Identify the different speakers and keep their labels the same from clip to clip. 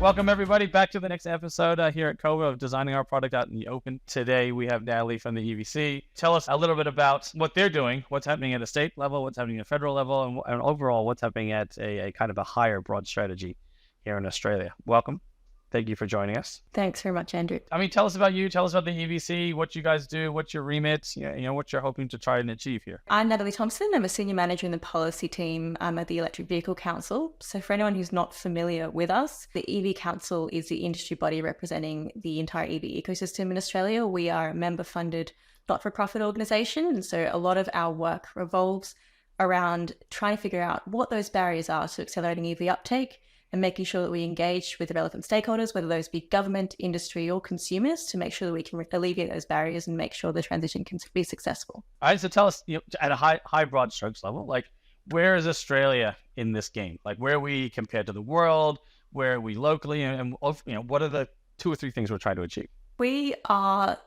Speaker 1: Welcome everybody back to the next episode here at COVA of Designing Our Product Out in the Open. Today we have Natalie from the EVC. Tell us a little bit about what they're doing, what's happening at a state level, what's happening at a federal level, and overall what's happening at a kind of a higher broad strategy here in Australia. Welcome. Thank you for joining us.
Speaker 2: Thanks very much, Andrew.
Speaker 1: Tell us about you. Tell us about the EVC, what you guys do, what's your remit, what you're hoping to try and achieve here.
Speaker 2: I'm Natalie Thompson. I'm a senior manager in the policy team at the Electric Vehicle Council. So for anyone who's not familiar with us, the EV Council is the industry body representing the entire EV ecosystem in Australia. We are a member-funded not-for-profit organisation. And so a lot of our work revolves around trying to figure out what those barriers are to accelerating EV uptake, and making sure that we engage with the relevant stakeholders, whether those be government, industry, or consumers, to make sure that we can alleviate those barriers and make sure the transition can be successful.
Speaker 1: All right, so tell us, at a high broad strokes level, where is Australia in this game? Where are we compared to the world? Where are we locally? And what are the 2 or 3 things we're trying to achieve?
Speaker 2: We are,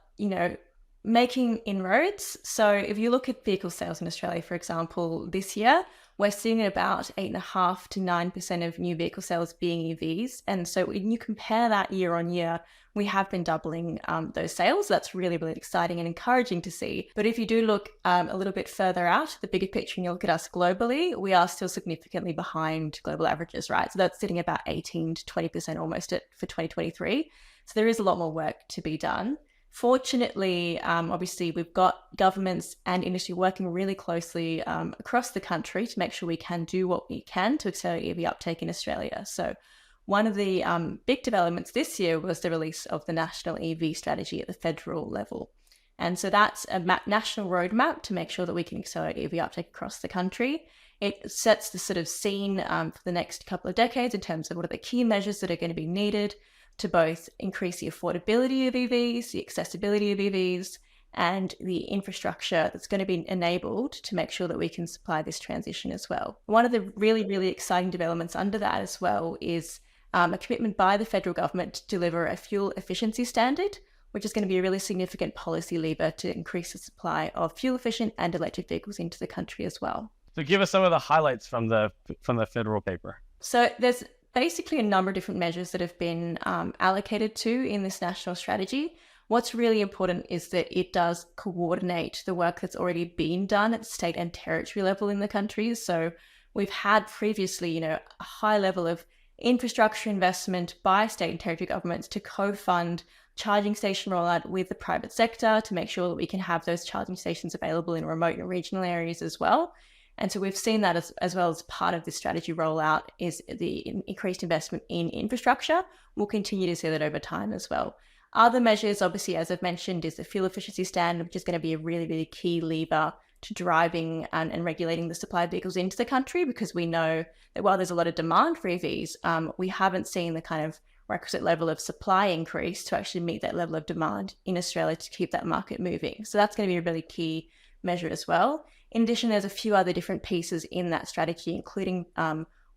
Speaker 2: making inroads. So if you look at vehicle sales in Australia, for example, this year, we're seeing about 8.5% to 9% of new vehicle sales being EVs. And so when you compare that year on year, we have been doubling those sales. That's really, really exciting and encouraging to see. But if you do look a little bit further out, the bigger picture, and you look at us globally, we are still significantly behind global averages, right? So that's sitting about 18 to 20% almost for 2023. So there is a lot more work to be done. Fortunately, obviously, we've got governments and industry working really closely across the country to make sure we can do what we can to accelerate EV uptake in Australia. So one of the big developments this year was the release of the National EV Strategy at the federal level. And so that's a national roadmap to make sure that we can accelerate EV uptake across the country. It sets the sort of scene for the next couple of decades in terms of what are the key measures that are going to be needed to both increase the affordability of EVs, the accessibility of EVs, and the infrastructure that's going to be enabled to make sure that we can supply this transition as well. One of the really, really exciting developments under that as well is a commitment by the federal government to deliver a fuel efficiency standard, which is going to be a really significant policy lever to increase the supply of fuel-efficient and electric vehicles into the country as well.
Speaker 1: So give us some of the highlights from the federal paper.
Speaker 2: So there's basically a number of different measures that have been allocated to in this national strategy. What's really important is that it does coordinate the work that's already been done at the state and territory level in the country. So we've had previously, a high level of infrastructure investment by state and territory governments to co-fund charging station rollout with the private sector to make sure that we can have those charging stations available in remote and regional areas as well. And so we've seen that as well as part of this strategy rollout is the increased investment in infrastructure. We'll continue to see that over time as well. Other measures, obviously, as I've mentioned, is the fuel efficiency standard, which is going to be a really, really key lever to driving and regulating the supply of vehicles into the country, because we know that while there's a lot of demand for EVs, we haven't seen the kind of requisite level of supply increase to actually meet that level of demand in Australia to keep that market moving. So that's going to be a really key measure as well. In addition, there's a few other different pieces in that strategy, including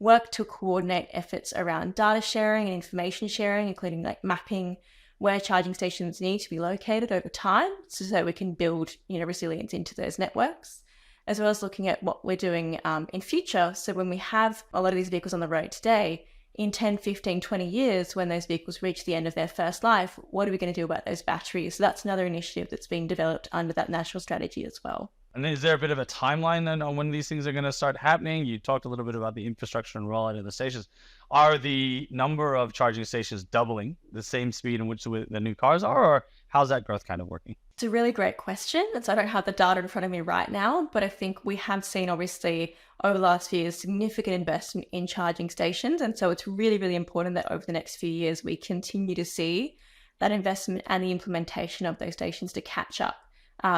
Speaker 2: work to coordinate efforts around data sharing and information sharing, including mapping where charging stations need to be located over time so we can build resilience into those networks, as well as looking at what we're doing in future. So when we have a lot of these vehicles on the road today, in 10, 15, 20 years, when those vehicles reach the end of their first life, what are we going to do about those batteries? So that's another initiative that's being developed under that national strategy as well.
Speaker 1: And is there a bit of a timeline then on when these things are going to start happening? You talked a little bit about the infrastructure and rollout of the stations. Are the number of charging stations doubling the same speed in which the new cars are, or how's that growth kind of working?
Speaker 2: It's a really great question. So I don't have the data in front of me right now, but I think we have seen, obviously, over the last few years, significant investment in charging stations. And so it's really, really important that over the next few years, we continue to see that investment and the implementation of those stations to catch up.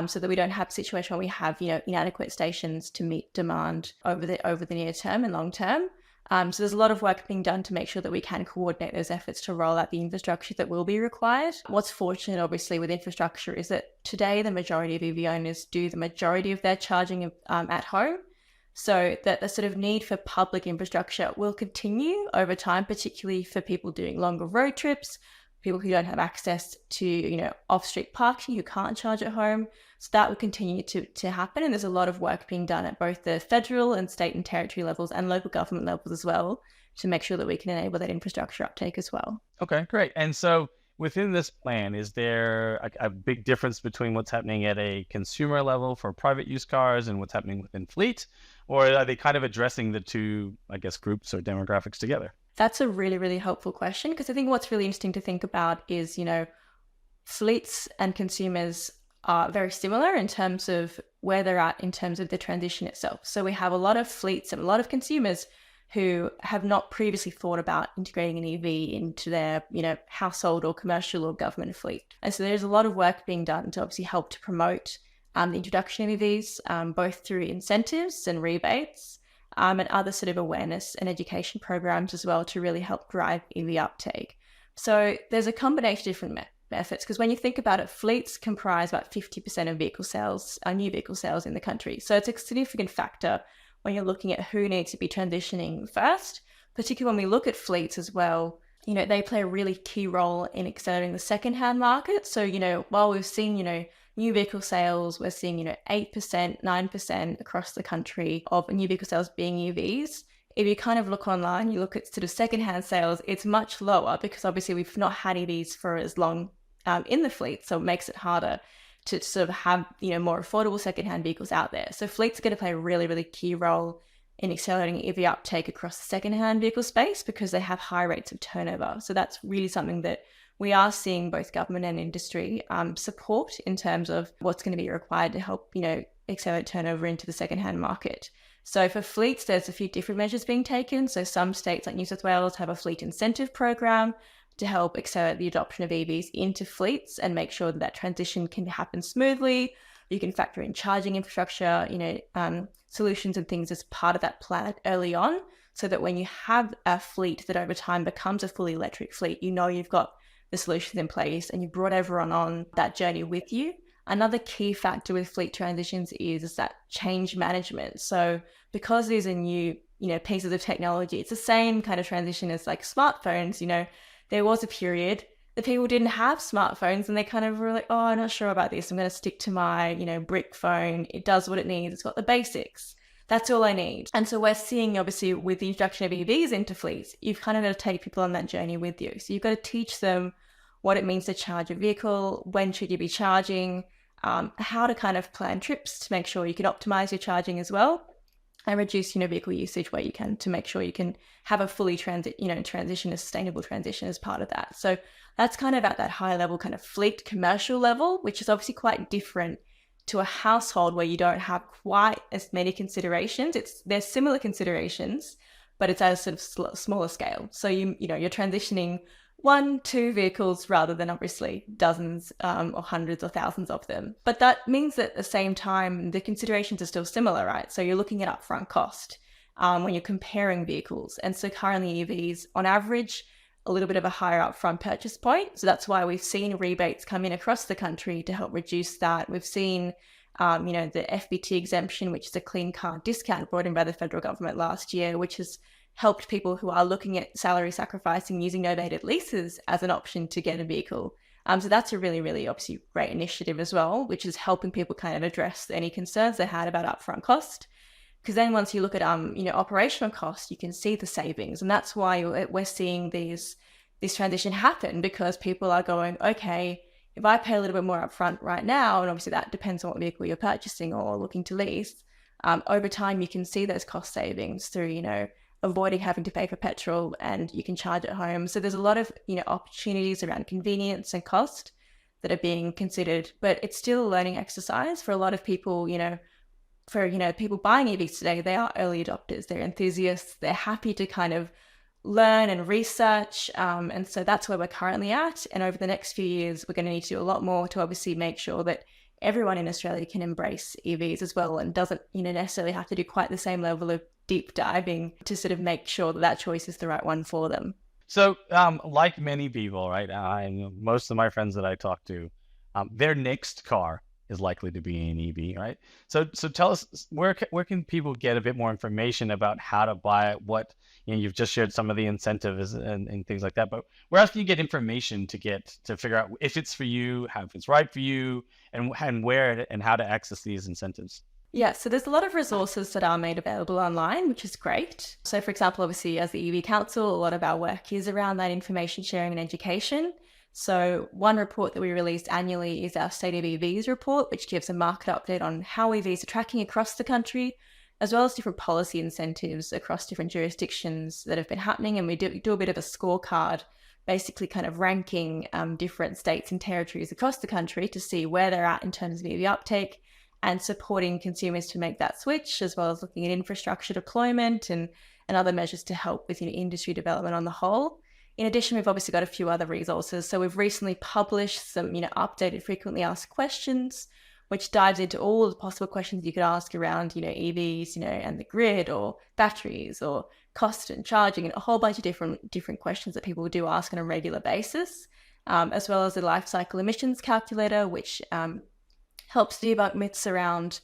Speaker 2: So that we don't have a situation where we have, inadequate stations to meet demand over the near term and long term. So there's a lot of work being done to make sure that we can coordinate those efforts to roll out the infrastructure that will be required. What's fortunate, obviously, with infrastructure is that today the majority of EV owners do the majority of their charging at home. So that the sort of need for public infrastructure will continue over time, particularly for people doing longer road trips, people who don't have access to, off-street parking, who can't charge at home. So that will continue to happen. And there's a lot of work being done at both the federal and state and territory levels and local government levels as well to make sure that we can enable that infrastructure uptake as well.
Speaker 1: Okay, great. And so within this plan, is there a big difference between what's happening at a consumer level for private use cars and what's happening within fleet? Or are they kind of addressing the two, I guess, groups or demographics together?
Speaker 2: That's a really, really helpful question, because I think what's really interesting to think about is, fleets and consumers are very similar in terms of where they're at in terms of the transition itself. So we have a lot of fleets and a lot of consumers who have not previously thought about integrating an EV into their, household or commercial or government fleet. And so there's a lot of work being done to obviously help to promote the introduction of EVs, both through incentives and rebates, and other sort of awareness and education programs as well to really help drive EV uptake. So there's a combination of different methods, because when you think about it, fleets comprise about 50% of vehicle sales, new vehicle sales in the country. So it's a significant factor when you're looking at who needs to be transitioning first, particularly when we look at fleets as well. They play a really key role in accelerating the secondhand market. So, while we've seen, new vehicle sales, we're seeing, 8%, 9% across the country of new vehicle sales being EVs. If you kind of look online, you look at sort of secondhand sales, it's much lower because obviously we've not had EVs for as long in the fleet. So it makes it harder to sort of have, more affordable secondhand vehicles out there. So fleets are going to play a really, really key role in accelerating EV uptake across the secondhand vehicle space because they have high rates of turnover. So that's really something that we are seeing both government and industry support in terms of what's going to be required to help, accelerate turnover into the secondhand market. So for fleets, there's a few different measures being taken. So some states like New South Wales have a fleet incentive program to help accelerate the adoption of EVs into fleets and make sure that transition can happen smoothly. You can factor in charging infrastructure, solutions and things as part of that plan early on, so that when you have a fleet that over time becomes a fully electric fleet, you've got the solutions in place and you've brought everyone on that journey with you. Another key factor with fleet transitions is that change management. So because these are new, pieces of technology, it's the same kind of transition as like smartphones. There was a period that people didn't have smartphones and they kind of were like, oh, I'm not sure about this. I'm going to stick to my, brick phone. It does what it needs. It's got the basics. That's all I need. And so we're seeing, obviously, with the introduction of EVs into fleets, you've kind of got to take people on that journey with you. So you've got to teach them what it means to charge a vehicle, when should you be charging, how to kind of plan trips to make sure you can optimize your charging as well, and reduce, vehicle usage where you can to make sure you can have a fully transition, a sustainable transition as part of that. So that's kind of at that high level, kind of fleet commercial level, which is obviously quite different to a household where you don't have quite as many considerations. There's similar considerations, but it's at a sort of smaller scale. So you're transitioning 1-2 vehicles rather than obviously dozens or hundreds or thousands of them. But that means that at the same time, the considerations are still similar, right? So you're looking at upfront cost when you're comparing vehicles. And so currently EVs, on average, a little bit of a higher upfront purchase point. So that's why we've seen rebates come in across the country to help reduce that. We've seen, the FBT exemption, which is a clean car discount brought in by the federal government last year, which has helped people who are looking at salary sacrificing using novated leases as an option to get a vehicle. So that's a really, really obviously great initiative as well, which is helping people kind of address any concerns they had about upfront cost. Because then once you look at, operational costs, you can see the savings. And that's why we're seeing this transition happen, because people are going, okay, if I pay a little bit more upfront right now, and obviously that depends on what vehicle you're purchasing or looking to lease, over time you can see those cost savings through, avoiding having to pay for petrol, and you can charge at home. So there's a lot of, opportunities around convenience and cost that are being considered, but it's still a learning exercise for a lot of people. For people buying EVs today, they are early adopters, they're enthusiasts, they're happy to kind of learn and research, and so that's where we're currently at. And over the next few years, we're going to need to do a lot more to obviously make sure that everyone in Australia can embrace EVs as well, and doesn't necessarily have to do quite the same level of deep diving to sort of make sure that choice is the right one for them.
Speaker 1: So like many people, right, most of my friends that I talk to, their next car is likely to be an EV, right? So tell us, where can people get a bit more information about how to buy it? What, you've just shared some of the incentives and things like that, but where else can you get information to figure out if it's for you, how if it's right for you, and where and how to access these incentives?
Speaker 2: Yeah, so there's a lot of resources that are made available online, which is great. So, for example, obviously, as the EV Council, a lot of our work is around that information sharing and education. So, one report that we release annually is our State of EVs report, which gives a market update on how EVs are tracking across the country, as well as different policy incentives across different jurisdictions that have been happening. And we do a bit of a scorecard, basically kind of ranking different states and territories across the country to see where they're at in terms of EV uptake and supporting consumers to make that switch, as well as looking at infrastructure deployment and other measures to help with industry development on the whole. In addition, we've obviously got a few other resources. So we've recently published some updated frequently asked questions, which dives into all the possible questions you could ask around EVs, and the grid, or batteries, or cost and charging, and a whole bunch of different questions that people do ask on a regular basis, as well as the life cycle emissions calculator, which helps debunk myths around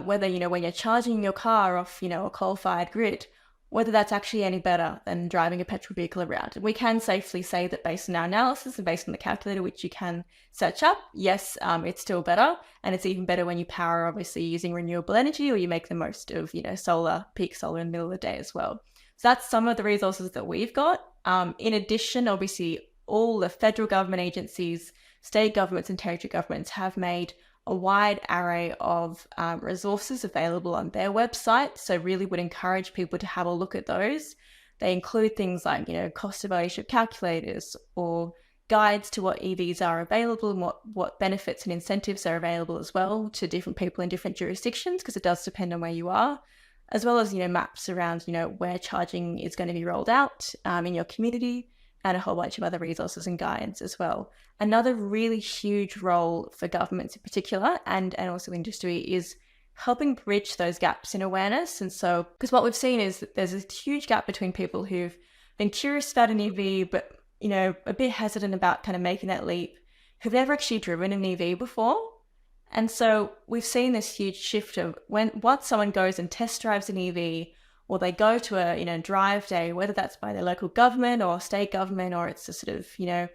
Speaker 2: whether, when you're charging your car off, a coal-fired grid, whether that's actually any better than driving a petrol vehicle around. And we can safely say that based on our analysis and based on the calculator, which you can search up, yes, it's still better. And it's even better when you power, obviously, using renewable energy, or you make the most of, solar, peak solar in the middle of the day as well. So that's some of the resources that we've got. In addition, obviously, all the federal government agencies, state governments and territory governments have made a wide array of resources available on their website. So really would encourage people to have a look at those. They include things like, cost of ownership calculators, or guides to what EVs are available and what benefits and incentives are available as well to different people in different jurisdictions, because it does depend on where you are, as well as, maps around, where charging is going to be rolled out in your community, and a whole bunch of other resources and guides as well. Another really huge role for governments in particular, and also industry, is helping bridge those gaps in awareness. And so, because what we've seen is that there's a huge gap between people who've been curious about an EV, but, a bit hesitant about kind of making that leap, who've never actually driven an EV before. And so we've seen this huge shift of once someone goes and test drives an EV, or they go to a drive day, whether that's by their local government or state government, or it's a sort of a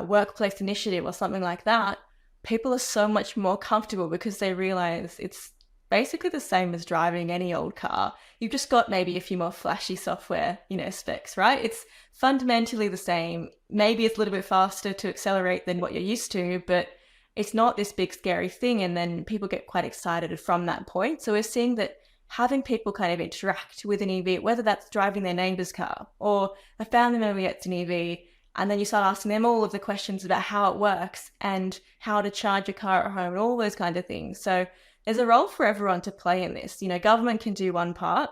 Speaker 2: workplace initiative or something like that, people are so much more comfortable because they realize it's basically the same as driving any old car. You've just got maybe a few more flashy software specs, right? It's fundamentally the same. Maybe it's a little bit faster to accelerate than what you're used to, but it's not this big scary thing. And then people get quite excited from that point. So we're seeing that having people kind of interact with an EV, whether that's driving their neighbor's car or a family member gets an EV, and then you start asking them all of the questions about how it works and how to charge a car at home and all those kind of things. So there's a role for everyone to play in this. Government can do one part.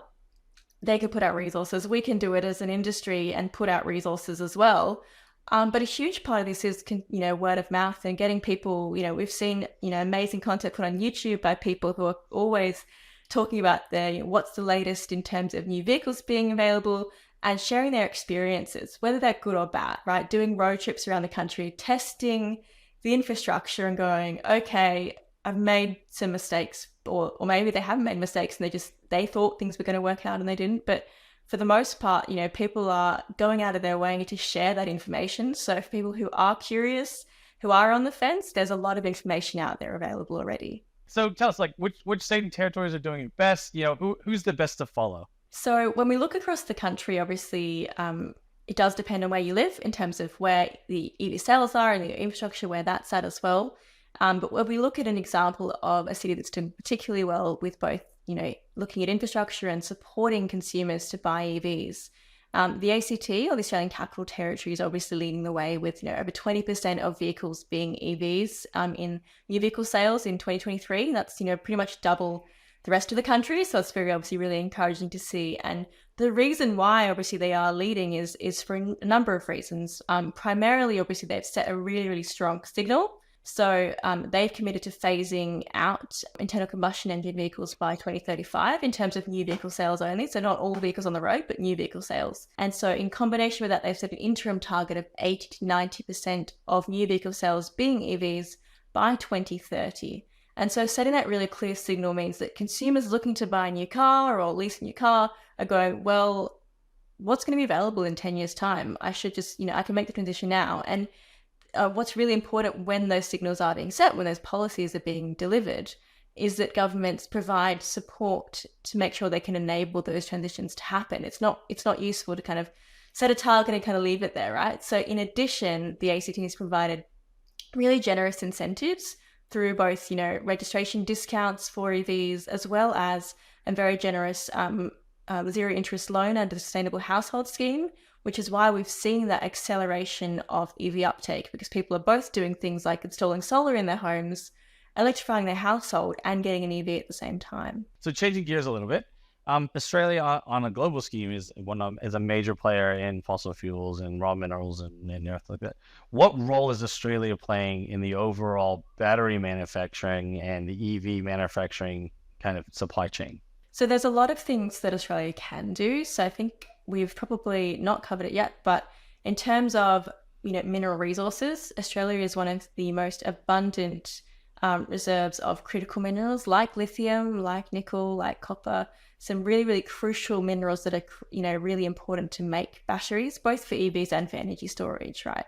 Speaker 2: They can put out resources. We can do it as an industry and put out resources as well. But a huge part of this is, word of mouth and getting people, we've seen, amazing content put on YouTube by people who are always talking about what's the latest in terms of new vehicles being available, and sharing their experiences, whether they're good or bad, right? Doing road trips around the country, testing the infrastructure and going, okay, I've made some mistakes, or maybe they haven't made mistakes and they thought things were going to work out and they didn't. But for the most part, people are going out of their way to share that information. So for people who are curious, who are on the fence, there's a lot of information out there available already.
Speaker 1: So tell us, which state and territories are doing it best? Who's the best to follow?
Speaker 2: So when we look across the country, obviously, it does depend on where you live in terms of where the EV sales are and the infrastructure, where that's at as well. But when we look at an example of a city that's doing particularly well with both, looking at infrastructure and supporting consumers to buy EVs, the ACT, or the Australian Capital Territory, is obviously leading the way with over 20% of vehicles being EVs in new vehicle sales in 2023. That's pretty much double the rest of the country. So it's very obviously really encouraging to see. And the reason why obviously they are leading is for a number of reasons. Primarily, obviously, they've set a really, really strong signal. So they've committed to phasing out internal combustion engine vehicles by 2035 in terms of new vehicle sales only. So not all vehicles on the road, but new vehicle sales. And so in combination with that, they've set an interim target of 80 to 90% of new vehicle sales being EVs by 2030. And so setting that really clear signal means that consumers looking to buy a new car or lease a new car are going, well, what's going to be available in 10 years' time? I should just, I can make the transition now. And what's really important when those signals are being set, when those policies are being delivered, is that governments provide support to make sure they can enable those transitions to happen. It's not useful to kind of set a target and kind of leave it there, right? So in addition, the ACT has provided really generous incentives through both, registration discounts for EVs, as well as a very generous zero interest loan under the Sustainable Household Scheme, which is why we've seen that acceleration of EV uptake, because people are both doing things like installing solar in their homes, electrifying their household, and getting an EV at the same time.
Speaker 1: So changing gears a little bit, Australia on a global scheme is a major player in fossil fuels and raw minerals and earth like that. What role is Australia playing in the overall battery manufacturing and the EV manufacturing kind of supply chain?
Speaker 2: So there's a lot of things that Australia can do. So I think we've probably not covered it yet, but in terms of mineral resources, Australia is one of the most abundant reserves of critical minerals like lithium, like nickel, like copper, some really, really crucial minerals that are, really important to make batteries, both for EVs and for energy storage, right?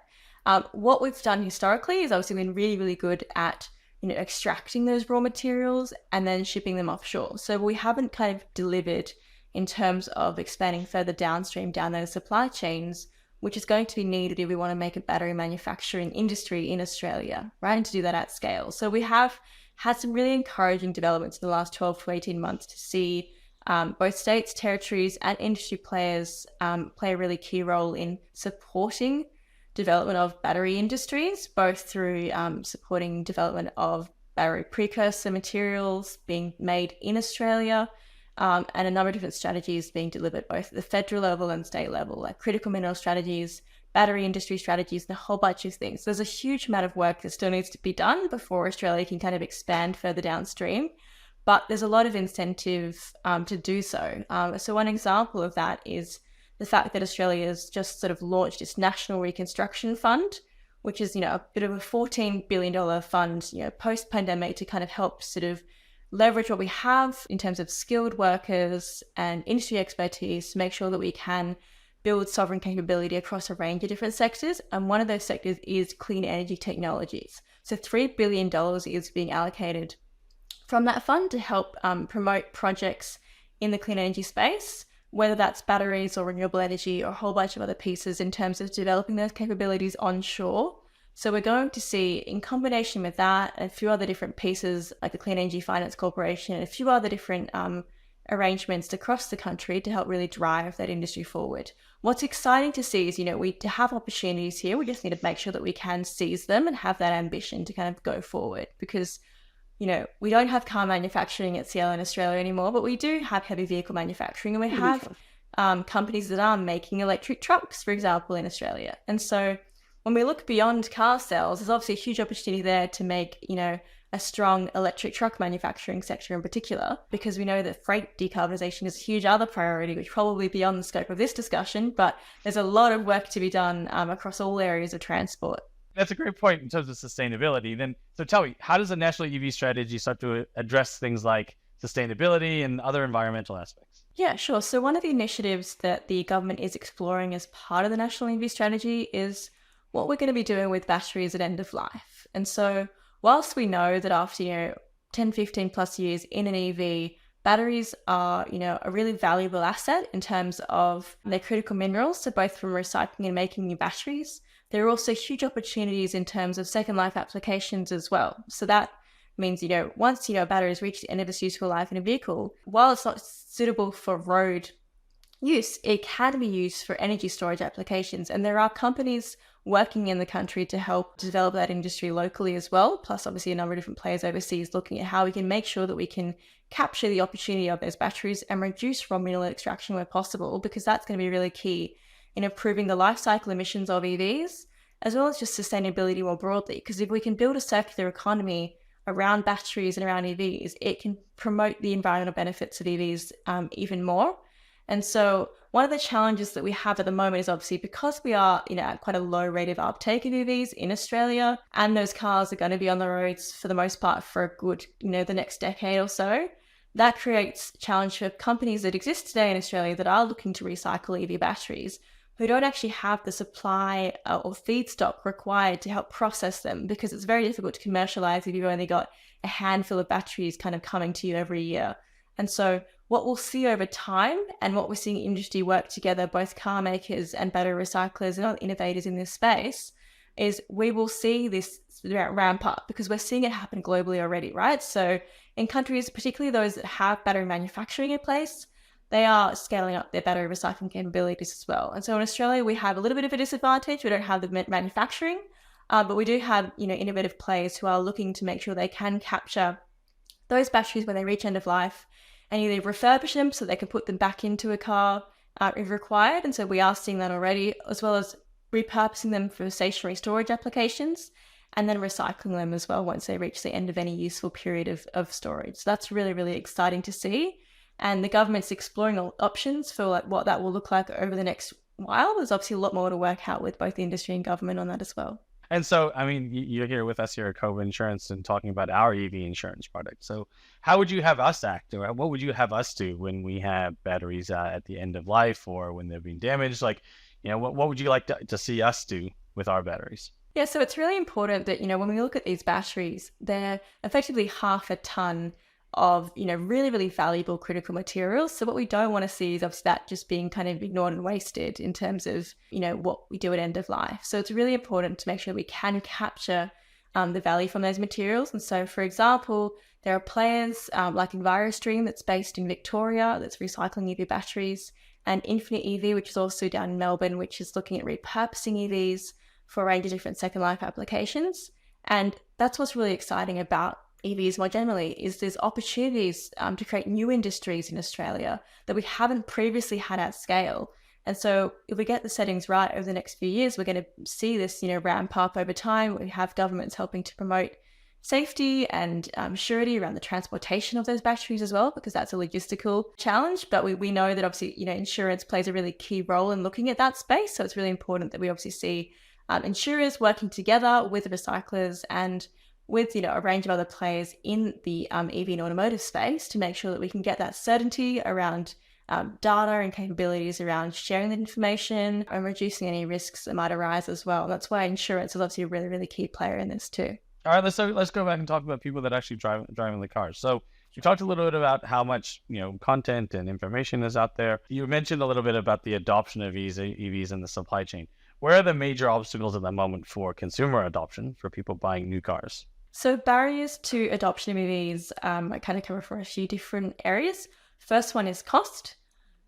Speaker 2: What we've done historically is obviously been really, really good at, extracting those raw materials and then shipping them offshore. So we haven't kind of delivered in terms of expanding further downstream down those supply chains, which is going to be needed if we want to make a battery manufacturing industry in Australia, right? And to do that at scale. So we have had some really encouraging developments in the last 12 to 18 months to see both states, territories, and industry players play a really key role in supporting development of battery industries, both through supporting development of battery precursor materials being made in Australia, and a number of different strategies being delivered both at the federal level and state level, like critical mineral strategies, battery industry strategies, and a whole bunch of things. There's a huge amount of work that still needs to be done before Australia can kind of expand further downstream, but there's a lot of incentive to do so. So one example of that is the fact that Australia has just sort of launched its National Reconstruction Fund, which is, a bit of a $14 billion fund, post-pandemic to kind of help sort of leverage what we have in terms of skilled workers and industry expertise to make sure that we can build sovereign capability across a range of different sectors. And one of those sectors is clean energy technologies. So $3 billion is being allocated from that fund to help promote projects in the clean energy space, whether that's batteries or renewable energy or a whole bunch of other pieces in terms of developing those capabilities onshore. So we're going to see, in combination with that, a few other different pieces like the Clean Energy Finance Corporation and a few other different arrangements across the country to help really drive that industry forward. What's exciting to see is, we have opportunities here. We just need to make sure that we can seize them and have that ambition to kind of go forward, because we don't have car manufacturing at scale in Australia anymore, but we do have heavy vehicle manufacturing, and we have companies that are making electric trucks, for example, in Australia. And so when we look beyond car sales, there's obviously a huge opportunity there to make, a strong electric truck manufacturing sector in particular, because we know that freight decarbonisation is a huge other priority, which probably beyond the scope of this discussion, but there's a lot of work to be done across all areas of transport.
Speaker 1: That's a great point in terms of sustainability. So tell me, how does a national EV strategy start to address things like sustainability and other environmental aspects?
Speaker 2: Yeah, sure. So one of the initiatives that the government is exploring as part of the national EV strategy is what we're going to be doing with batteries at end of life. And so whilst we know that after 10, 15 plus years in an EV, batteries are a really valuable asset in terms of their critical minerals, so both from recycling and making new batteries, there are also huge opportunities in terms of second life applications as well. So that means, once, a battery has reached the end of its useful life in a vehicle, while it's not suitable for road use, it can be used for energy storage applications. And there are companies working in the country to help develop that industry locally as well, plus obviously a number of different players overseas looking at how we can make sure that we can capture the opportunity of those batteries and reduce raw mineral extraction where possible, because that's going to be really key in improving the life cycle emissions of EVs, as well as just sustainability more broadly. Because if we can build a circular economy around batteries and around EVs, it can promote the environmental benefits of EVs even more. And so one of the challenges that we have at the moment is obviously because we are, at quite a low rate of uptake of EVs in Australia, and those cars are going to be on the roads for the most part for a good, the next decade or so. That creates challenge for companies that exist today in Australia that are looking to recycle EV batteries, who don't actually have the supply or feedstock required to help process them, because it's very difficult to commercialize if you've only got a handful of batteries kind of coming to you every year. And so what we'll see over time, and what we're seeing industry work together, both car makers and battery recyclers and other innovators in this space, is we will see this ramp up, because we're seeing it happen globally already, right? So in countries, particularly those that have battery manufacturing in place, they are scaling up their battery recycling capabilities as well. And so in Australia, we have a little bit of a disadvantage. We don't have the manufacturing, but we do have, innovative players who are looking to make sure they can capture those batteries when they reach end of life and either refurbish them so they can put them back into a car if required. And so we are seeing that already, as well as repurposing them for stationary storage applications, and then recycling them as well once they reach the end of any useful period of storage. So that's really, really exciting to see. And the government's exploring options for what that will look like over the next while. There's obviously a lot more to work out with both the industry and government on that as well.
Speaker 1: And so, I mean, you're here with us here at Cova Insurance and talking about our EV insurance product. So how would you have us act, or what would you have us do when we have batteries at the end of life, or when they're being damaged? Like, what would you like to see us do with our batteries?
Speaker 2: Yeah, so it's really important that, when we look at these batteries, they're effectively half a ton of, really, really valuable critical materials. So what we don't want to see is obviously that just being kind of ignored and wasted in terms of, what we do at end of life. So it's really important to make sure we can capture the value from those materials. And so, for example, there are players like EnviroStream that's based in Victoria that's recycling EV batteries, and Infinite EV, which is also down in Melbourne, which is looking at repurposing EVs for a range of different second life applications. And that's what's really exciting about EVs more generally, is there's opportunities to create new industries in Australia that we haven't previously had at scale. And so if we get the settings right over the next few years, we're going to see this, ramp up over time. We have governments helping to promote safety and surety around the transportation of those batteries as well, because that's a logistical challenge. But we know that obviously, insurance plays a really key role in looking at that space. So it's really important that we obviously see insurers working together with recyclers and with, a range of other players in the EV and automotive space to make sure that we can get that certainty around data and capabilities around sharing that information and reducing any risks that might arise as well. And that's why insurance is obviously a really, really key player in this too.
Speaker 1: All right, let's go back and talk about people that actually driving the cars. So you talked a little bit about how much content and information is out there. You mentioned a little bit about the adoption of EVs in the supply chain. Where are the major obstacles at the moment for consumer adoption for people buying new cars?
Speaker 2: So barriers to adoption of EVs, I kind of cover for a few different areas. First one is cost.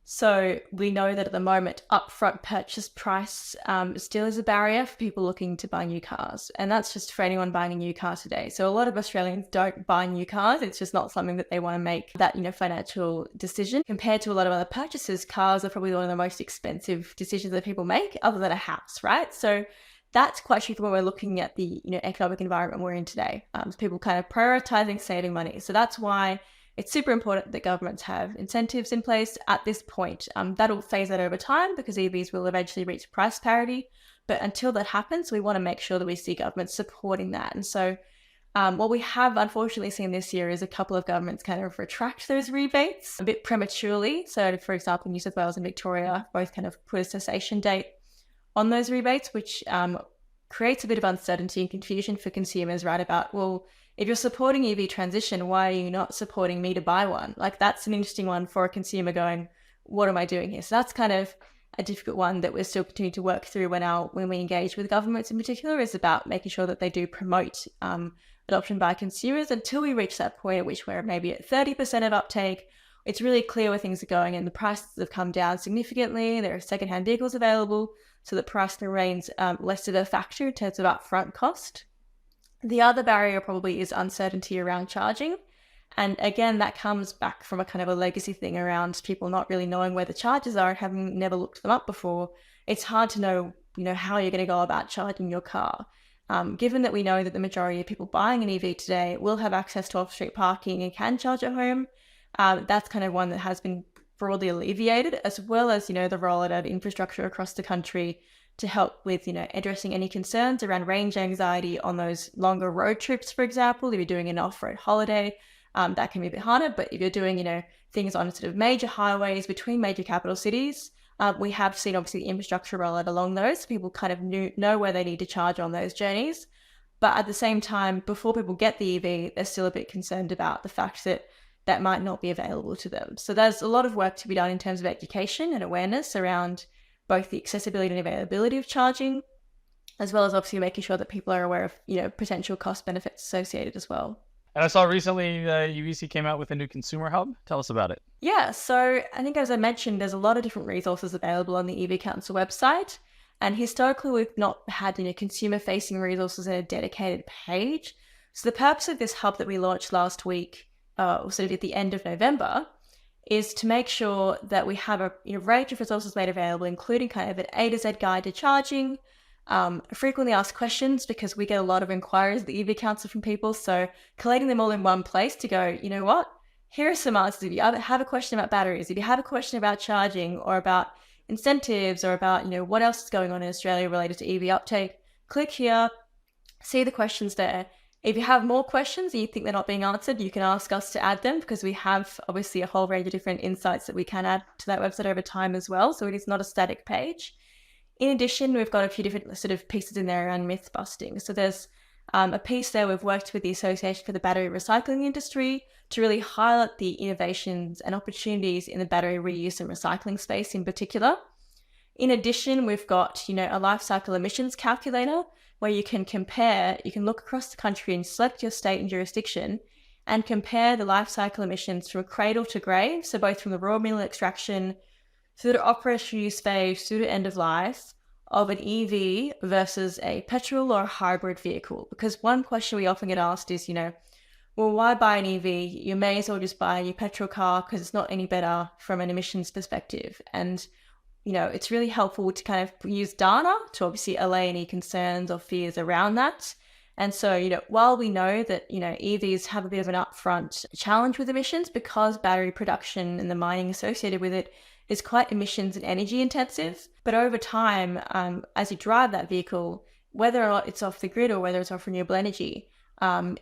Speaker 2: So we know that at the moment, upfront purchase price still is a barrier for people looking to buy new cars. And that's just for anyone buying a new car today. So a lot of Australians don't buy new cars. It's just not something that they want to make that, financial decision. Compared to a lot of other purchases, cars are probably one of the most expensive decisions that people make, other than a house, right? So that's quite tricky when we're looking at the, economic environment we're in today. People kind of prioritizing saving money. So that's why it's super important that governments have incentives in place at this point. That'll phase out over time because EVs will eventually reach price parity. But until that happens, we want to make sure that we see governments supporting that. And so what we have unfortunately seen this year is a couple of governments kind of retract those rebates a bit prematurely. So for example, New South Wales and Victoria both kind of put a cessation date on those rebates, which creates a bit of uncertainty and confusion for consumers, right? About, well, if you're supporting EV transition, why are you not supporting me to buy one? Like, that's an interesting one for a consumer going, what am I doing here? So that's kind of a difficult one that we're still continuing to work through when we engage with governments in particular, is about making sure that they do promote adoption by consumers until we reach that point at which we're maybe at 30% of uptake. It's really clear where things are going and the prices have come down significantly. There are secondhand vehicles available, so the price remains less of a factor in terms of upfront cost. The other barrier probably is uncertainty around charging. And again, that comes back from a kind of a legacy thing around people not really knowing where the chargers are and having never looked them up before. It's hard to know, how you're going to go about charging your car. Given that we know that the majority of people buying an EV today will have access to off-street parking and can charge at home, that's kind of one that has been broadly alleviated, as well as, the rollout of infrastructure across the country to help with, addressing any concerns around range anxiety on those longer road trips, for example. If you're doing an off-road holiday, that can be a bit harder. But if you're doing, things on sort of major highways between major capital cities, we have seen obviously the infrastructure rollout along those. So people kind of know where they need to charge on those journeys. But at the same time, before people get the EV, they're still a bit concerned about the fact that that might not be available to them. So there's a lot of work to be done in terms of education and awareness around both the accessibility and availability of charging, as well as obviously making sure that people are aware of, potential cost benefits associated as well.
Speaker 1: And I saw recently UVC came out with a new consumer hub. Tell us about it.
Speaker 2: Yeah, so I think as I mentioned, there's a lot of different resources available on the EV Council website. And historically, we've not had consumer-facing resources in a dedicated page. So the purpose of this hub that we launched last week, sort of at the end of November, is to make sure that we have a range of resources made available, including kind of an A to Z guide to charging, frequently asked questions, because we get a lot of inquiries at the EV Council from people. So collating them all in one place to go, you know what, here are some answers. If you have a question about batteries, if you have a question about charging or about incentives or about, what else is going on in Australia related to EV uptake, click here, see the questions there. If you have more questions and you think they're not being answered, you can ask us to add them, because we have obviously a whole range of different insights that we can add to that website over time as well. So it is not a static page. In addition, we've got a few different sort of pieces in there around myth busting. So there's a piece there we've worked with the Association for the Battery Recycling Industry to really highlight the innovations and opportunities in the battery reuse and recycling space in particular. In addition, we've got, a life cycle emissions calculator where you can look across the country and select your state and jurisdiction and compare the life cycle emissions from cradle to grave, so both from the raw mineral extraction through the operational use phase through to end of life of an EV versus a petrol or a hybrid vehicle. Because one question we often get asked is, well, why buy an EV? You may as well just buy your petrol car because it's not any better from an emissions perspective. And it's really helpful to kind of use data to obviously allay any concerns or fears around that. And so, while we know that, EVs have a bit of an upfront challenge with emissions because battery production and the mining associated with it is quite emissions and energy intensive. But over time, as you drive that vehicle, whether or not it's off the grid or whether it's off renewable energy,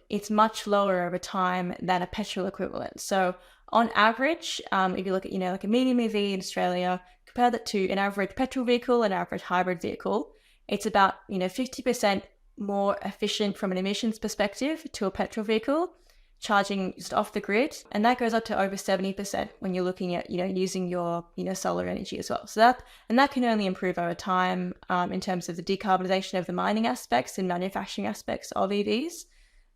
Speaker 2: it's much lower over time than a petrol equivalent. So on average, if you look at, like a medium EV in Australia, compare that to an average petrol vehicle, an average hybrid vehicle, it's about, 50% more efficient from an emissions perspective to a petrol vehicle, charging just off the grid. And that goes up to over 70% when you're looking at, using your, solar energy as well. So that can only improve over time in terms of the decarbonisation of the mining aspects and manufacturing aspects of EVs.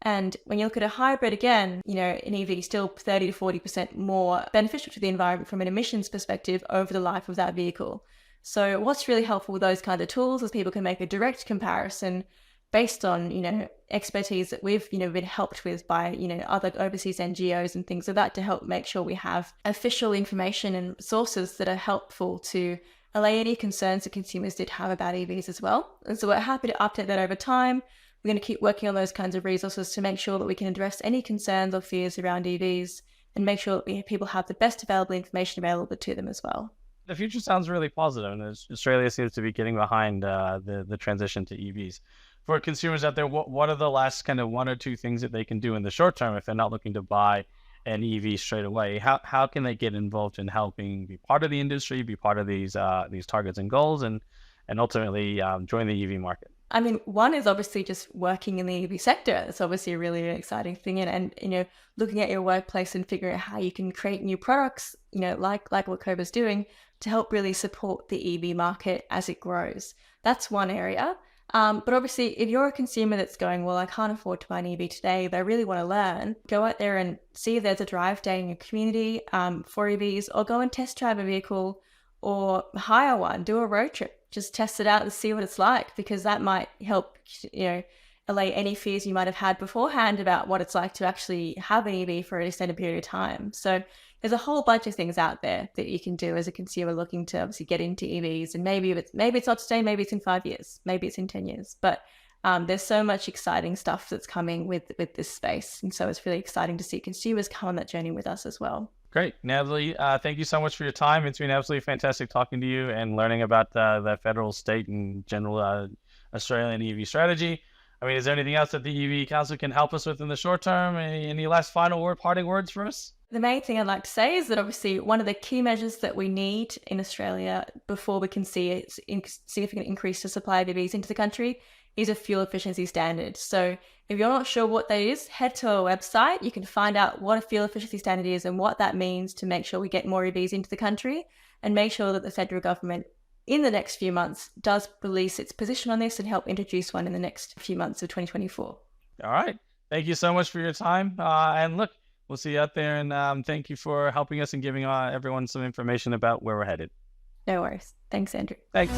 Speaker 2: And when you look at a hybrid, again, an EV is still 30 to 40% more beneficial to the environment from an emissions perspective over the life of that vehicle. So what's really helpful with those kinds of tools is people can make a direct comparison based on, expertise that we've, been helped with by, other overseas NGOs and things like that to help make sure we have official information and sources that are helpful to allay any concerns that consumers did have about EVs as well. And so we're happy to update that over time. We're going to keep working on those kinds of resources to make sure that we can address any concerns or fears around EVs and make sure that people have the best available information available to them as well.
Speaker 1: The future sounds really positive, and Australia seems to be getting behind the transition to EVs. For consumers out there, what are the last kind of one or two things that they can do in the short term if they're not looking to buy an EV straight away? How can they get involved in helping be part of the industry, be part of these targets and goals, and ultimately join the EV market?
Speaker 2: I mean, one is obviously just working in the EV sector. It's obviously a really exciting thing. And looking at your workplace and figuring out how you can create new products, like what Cobra's doing to help really support the EV market as it grows. That's one area. But obviously, if you're a consumer that's going, well, I can't afford to buy an EV today, but I really want to learn, go out there and see if there's a drive day in your community for EVs, or go and test drive a vehicle or hire one, do a road trip. Just test it out and see what it's like, because that might help, allay any fears you might have had beforehand about what it's like to actually have an EV for an extended period of time. So there's a whole bunch of things out there that you can do as a consumer looking to obviously get into EVs. And maybe it's not today, maybe it's in 5 years, maybe it's in 10 years. But there's so much exciting stuff that's coming with this space. And so it's really exciting to see consumers come on that journey with us as well.
Speaker 1: Great. Natalie, thank you so much for your time. It's been absolutely fantastic talking to you and learning about the federal, state, and general Australian EV strategy. I mean, is there anything else that the EV Council can help us with in the short term? Any last parting words for us?
Speaker 2: The main thing I'd like to say is that obviously one of the key measures that we need in Australia before we can see a significant increase to supply of EVs into the country is a fuel efficiency standard. So if you're not sure what that is, head to our website. You can find out what a fuel efficiency standard is and what that means to make sure we get more EVs into the country, and make sure that the federal government in the next few months does release its position on this and help introduce one in the next few months of 2024.
Speaker 1: All right. Thank you so much for your time. And look, we'll see you out there. And thank you for helping us and giving everyone some information about where we're headed.
Speaker 2: No worries. Thanks, Andrew.
Speaker 1: Thanks.